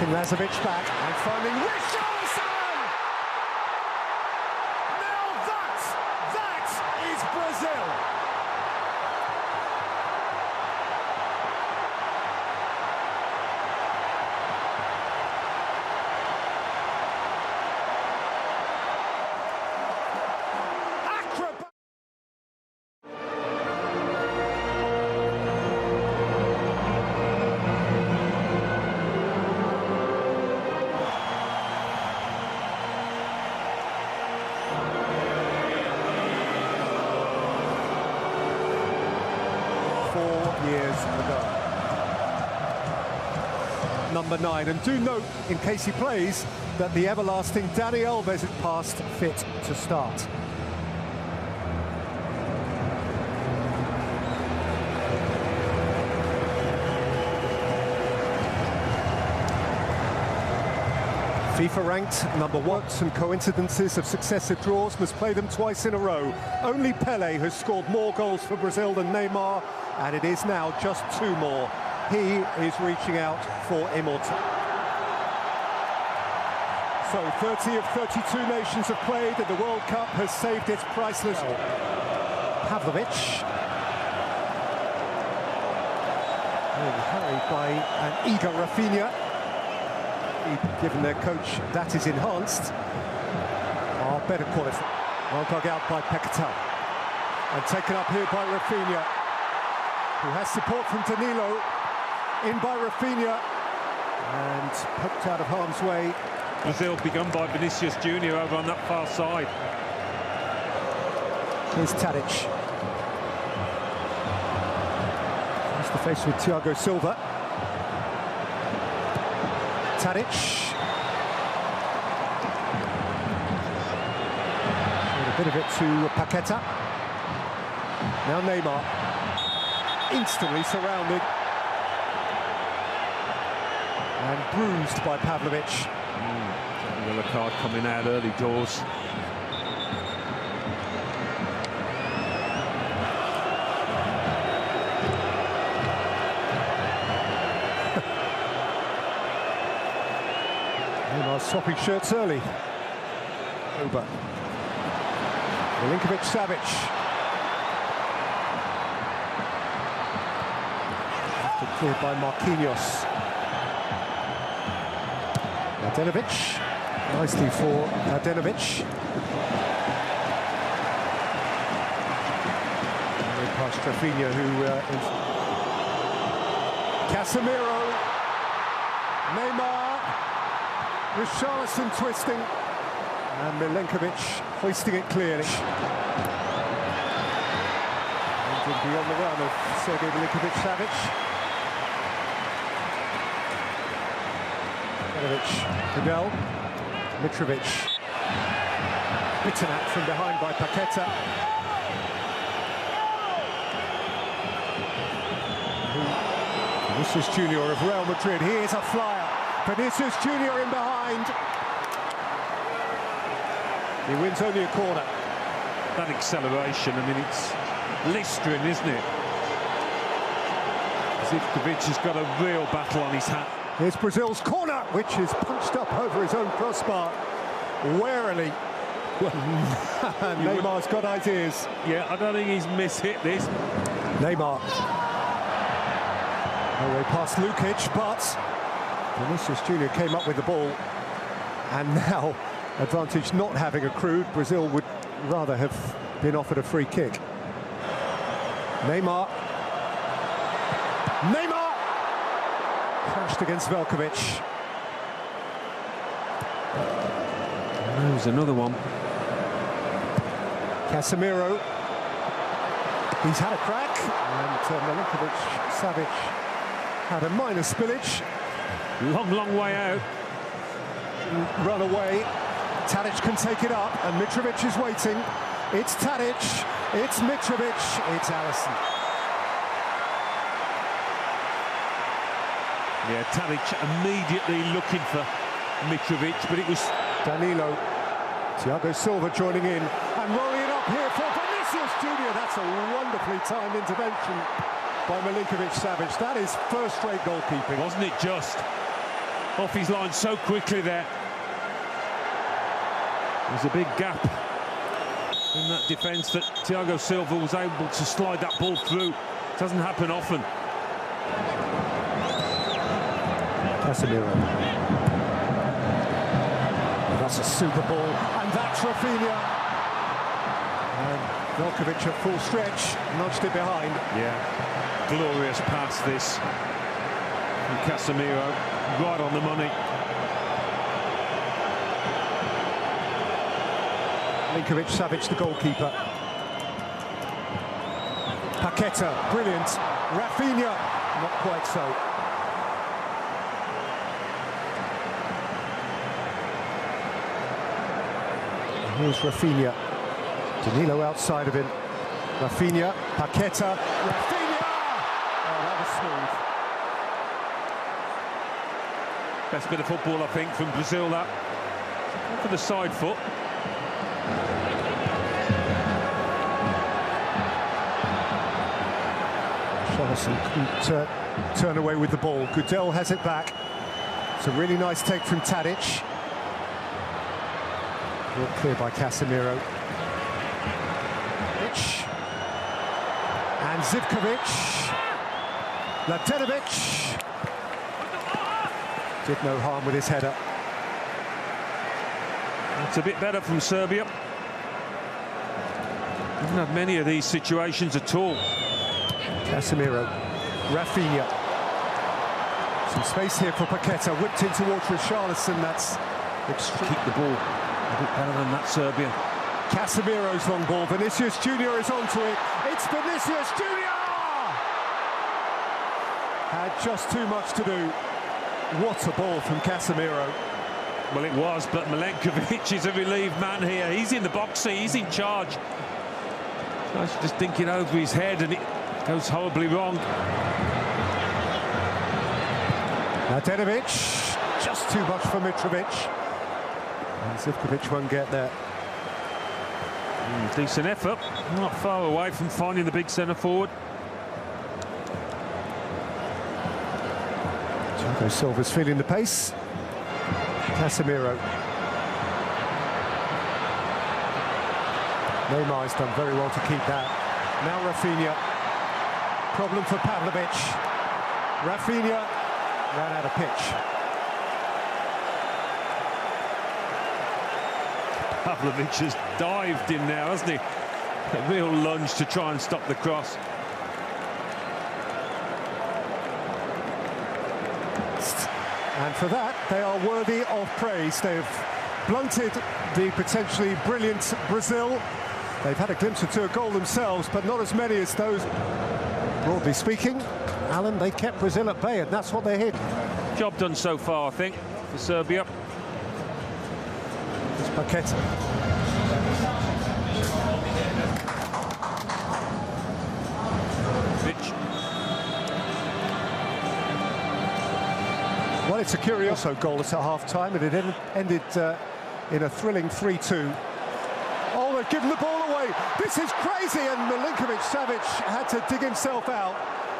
Getting Lazovic back and finding Richarlison! Now that is Brazil! Acrobatic! 4 years ago. Number 9, and do note, in case he plays, that the everlasting Dani Alves is past fit to start. FIFA ranked number 1, and coincidences of successive draws must play them twice in a row. Only Pelé has scored more goals for Brazil than Neymar, and it is now just 2 more. He is reaching out for immortality. So 30 of 32 nations have played, and the World Cup has saved its priceless. Pavlovic. Hurried by an eager Rafinha. Given their coach, that is enhanced. Better qualified. Well dug out by Paquetá. And taken up here by Rafinha, who has support from Danilo. In by Rafinha. And poked out of harm's way. Brazil begun by Vinicius Junior over on that far side. Here's Tadic. Face to face with Thiago Silva. Tadic. A bit of it to Paquetá. Now Neymar. Instantly surrounded. And bruised by Pavlovic. Yellow card coming out early doors. Swapping shirts early. Over. Milinkovic-Savic. After cleared by Marquinhos. Mladenovic. Nicely for Mladenovic. Past Rafinha, who Casemiro. Neymar. Richarlison twisting, and Milinkovic hoisting it clearly. And beyond the run of Sergei Milinkovic-Savic. Fidel, Mitrovic. Bitten at from behind by Paquetá. Vinicius Junior of Real Madrid. Here's a flyer. Vinicius Junior in behind. He wins only a corner. That acceleration, I mean, it's blistering, isn't it? Zivkovic has got a real battle on his hands. Here's Brazil's corner, which is punched up over his own crossbar. Warily. Neymar's got ideas. Yeah, I don't think he's mishit this. Neymar. Away past Lukic, but Vinicius Junior came up with the ball, and now, advantage not having accrued, Brazil would rather have been offered a free kick. Neymar. Crashed against Veljkovic. There's another one. Casemiro. He's had a crack, and Milinkovic-Savic had a minor spillage. Long way out. Run away. Tadic can take it up, and Mitrovic is waiting. It's Tadic, it's Mitrovic, it's Alisson. Yeah, Tadic immediately looking for Mitrovic, but it was Danilo. Thiago Silva joining in, and rolling it up here for Vinicius Junior. That's a wonderfully timed intervention by Milinkovic-Savic. That is first-rate goalkeeping. Wasn't it just? off his line so quickly there. There's a big gap in that defence that Thiago Silva was able to slide that ball through. It doesn't happen often. Casemiro. That's a super ball, and that's Rafinha. And Velkovic at full stretch, nudged it behind. Yeah, glorious pass this from Casemiro, right on the money. Milinkovic-Savic, the goalkeeper. Paqueta, brilliant. Rafinha, not quite so. Here's Rafinha. Danilo outside of him. Rafinha, Paqueta, Rafinha! Oh, that was smooth. Best bit of football, I think, from Brazil, that. For the side foot. Richarlison couldn't turn away with the ball. Goodell has it back. It's a really nice take from Tadic. Well clear by Casemiro. And Zivkovic. Mladenovic. Did no harm with his header. It's a bit better from Serbia. Haven't had many of these situations at all. Casemiro. Rafinha. Some space here for Paqueta. Whipped in towards Richarlison. That's extreme. Keep the ball a bit better than that Serbia. Casemiro's long ball. Vinicius Junior is onto it. It's Vinicius Junior! Had just too much to do. What a ball from Casemiro. Well, it was, but Milinkovic is a relieved man here. He's in the box, he's in charge. He's just thinking over his head, and it goes horribly wrong. Mladenovic, just too much for Mitrovic. And Zivkovic won't get there. Decent effort, not far away from finding the big centre forward. Thiago Silva's feeling the pace. Casemiro. Neymar's done very well to keep that. Now Rafinha. Problem for Pavlovic. Rafinha ran out of pitch. Pavlovic has dived in now, hasn't he? A real lunge to try and stop the cross. And for that, they are worthy of praise. They've blunted the potentially brilliant Brazil. They've had a glimpse or two of goal themselves, but not as many as those. Broadly speaking, Alan, they kept Brazil at bay, and that's what they hit. Job done so far, I think, for Serbia. It's Paqueta. Well, it's a curioso goalless at half-time, and it ended in a thrilling 3-2. Oh, they've given the ball away. This is crazy, and Milinkovic-Savic had to dig himself out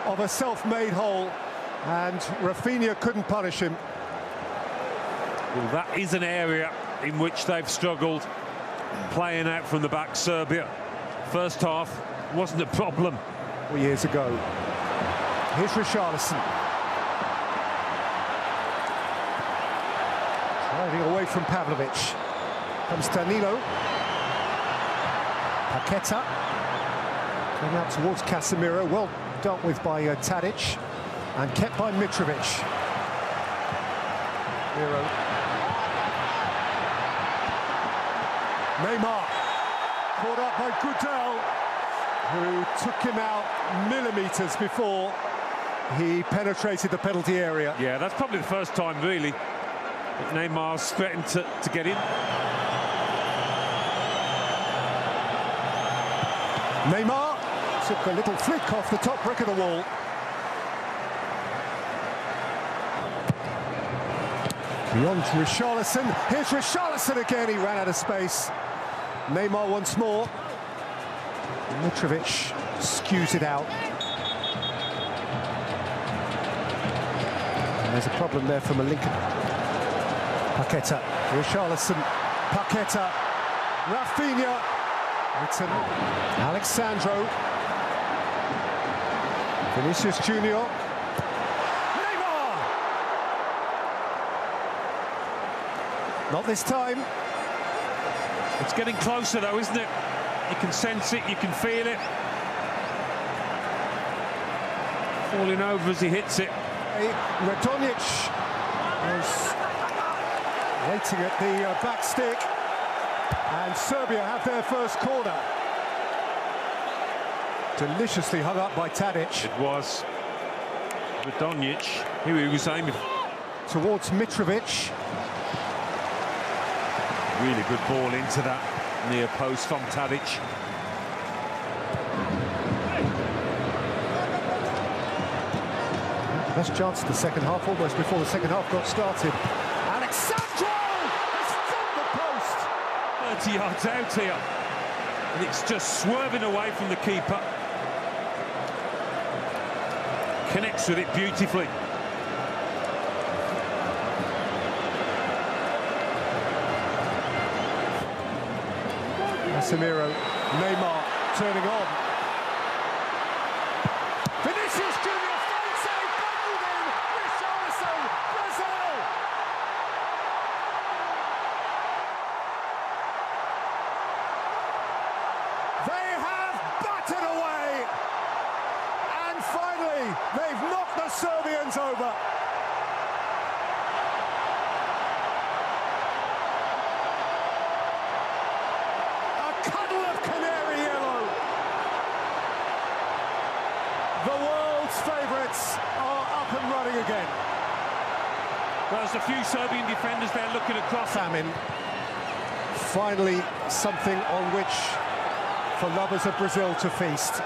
of a self-made hole, and Rafinha couldn't punish him. Well, that is an area in which they've struggled, playing out from the back. Serbia, first half, wasn't a problem. 4 years ago. Here's Richarlison. Driving away from Pavlovic. Comes Danilo. Paqueta. Going out towards Casemiro. Well dealt with by Tadic. And kept by Mitrovic. Miro. Neymar. Caught up by Goodell, who took him out millimetres before he penetrated the penalty area. Yeah, that's probably the first time, really, that Neymar's threatened to get in. Neymar took a little flick off the top brick of the wall. Beyond Richarlison. Here's Richarlison again. He ran out of space. Neymar once more. Mitrovic skews it out. And there's a problem there for Milinkovic. Paqueta, Richarlison, Paqueta, Rafinha, it's Alexandro, Vinicius Junior, Neymar! Not this time. It's getting closer though, isn't it? You can sense it, you can feel it. Falling over as he hits it. Radonjic was waiting at the back stick, and Serbia have their first corner. Deliciously hung up by Tadic. It was Radonjic, who he was aiming towards Mitrovic. Really good ball into that near post from Tadic. Best chance of the second half, almost before the second half got started. Alexandro has found the post! 30 yards out here. And it's just swerving away from the keeper. Connects with it beautifully. Casemiro, Neymar turning on. Vinicius Junior, fine save, bundled in, Richarlison, Lusail! They have battered away, and finally they've knocked the Serbians over. The world's favourites are up and running again. Well, there's a few Serbian defenders there looking across. Famine. Finally, something on which, for lovers of Brazil, to feast.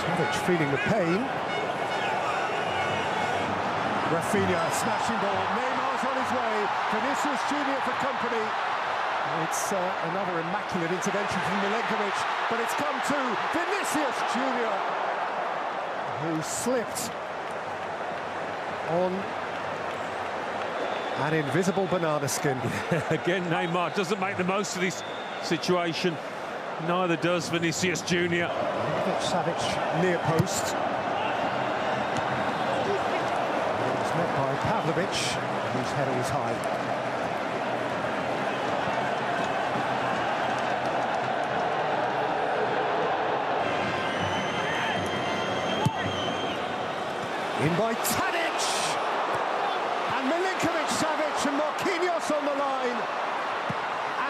Tadic feeling the pain. Rafinha, smashing ball, Neymar's on his way, Vinicius Junior for company. It's another immaculate intervention from Milenkovic, but it's come to Vinicius Junior, who slipped on an invisible banana skin. Again, Neymar doesn't make the most of this situation. Neither does Vinicius Junior. Savic near post. Met by Pavlovic, whose header was high. In by Tadic! And Milinkovic, Savic and Marquinhos on the line.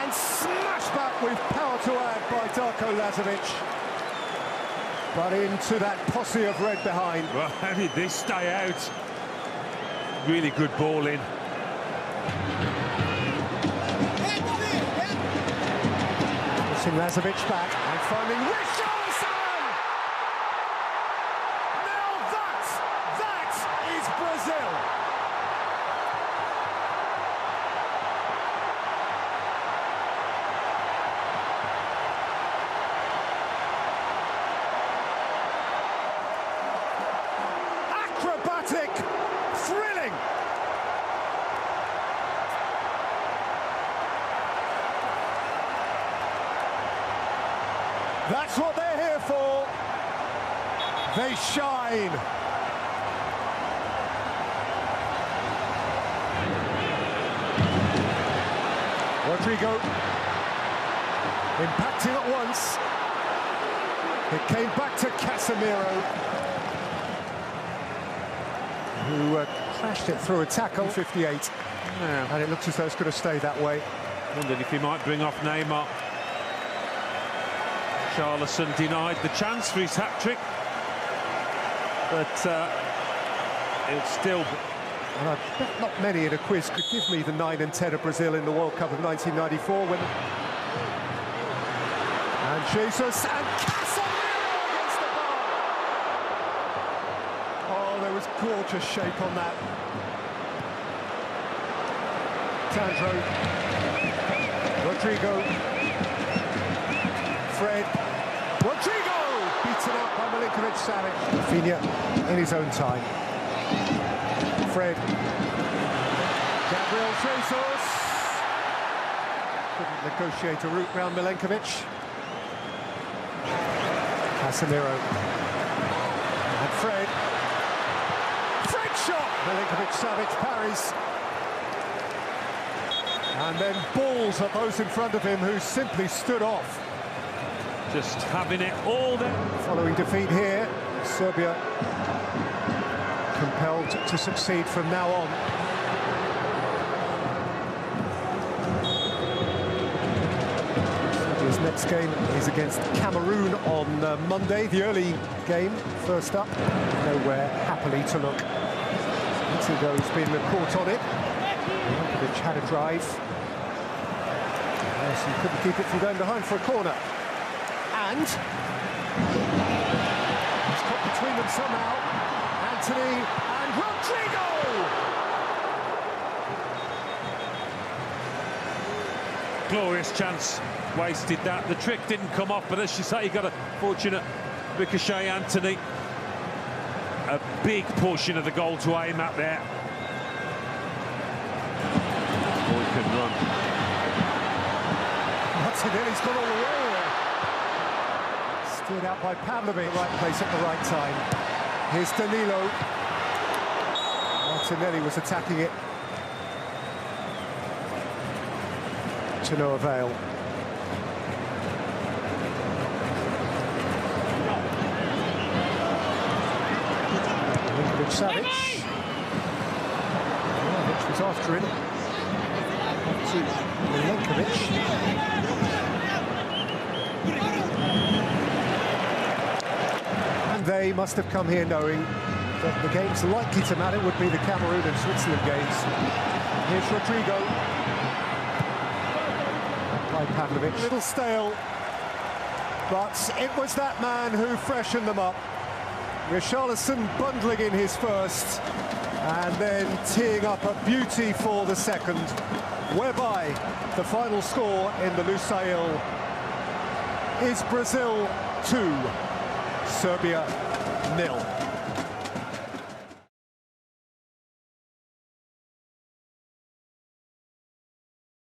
And smashed back with power to add by Darko Lazovic. But into that posse of red behind. Well, how did this stay out? Really good ball in. Pushing Lazovic back and finding Richarlison! Now that is Brazil! Acrobatic! Thrilling! That's what they're here for. They shine. Rodrigo impacting at once. It came back to Casemiro, who crashed it through a tackle. 58. Yeah. And it looks as though it's going to stay that way. Wondered if he might bring off Neymar. Richarlison denied the chance for his hat-trick, but it's still... And I bet not many in a quiz could give me the 9 and 10 of Brazil in the World Cup of 1994 when... And Jesus and Casemiro against the bar! Oh, there was gorgeous shape on that. Sandro, Rodrigo, Fred. Rodrigo! Beaten out by Milinkovic-Savic. Rafinha in his own time. Fred. Gabriel Jesus. Couldn't negotiate a route round Milenkovic. Casemiro. And Fred. Fred shot! Milinkovic-Savic parries. And then balls at those in front of him who simply stood off. Just having it all there. Following defeat here, Serbia compelled to succeed from now on. Serbia's next game is against Cameroon on Monday, the early game, first up. Nowhere happily to look. Itigo's been caught on it. Milenkovic had a drive. Yes, he couldn't keep it from going behind for a corner. And he's got between them somehow. Anthony and Rodrigo! Glorious chance, wasted that. The trick didn't come off, but as you say, he got a fortunate ricochet. Anthony, a big portion of the goal to aim at there. Boy can run. Martinelli's got all the way there. Steered out by Pavlovic. Right place at the right time. Here's Danilo. Martinelli was attacking it. To no avail. Milinkovic-Savic. Which was after him. Up to Milenkovic. And they must have come here knowing that the games likely to matter would be the Cameroon and Switzerland games. Here's Rodrigo. By Pavlovic. A little stale, but it was that man who freshened them up. Richarlison bundling in his first, and then teeing up a beauty for the second, whereby the final score in the Lusail is Brazil 2, Serbia 0.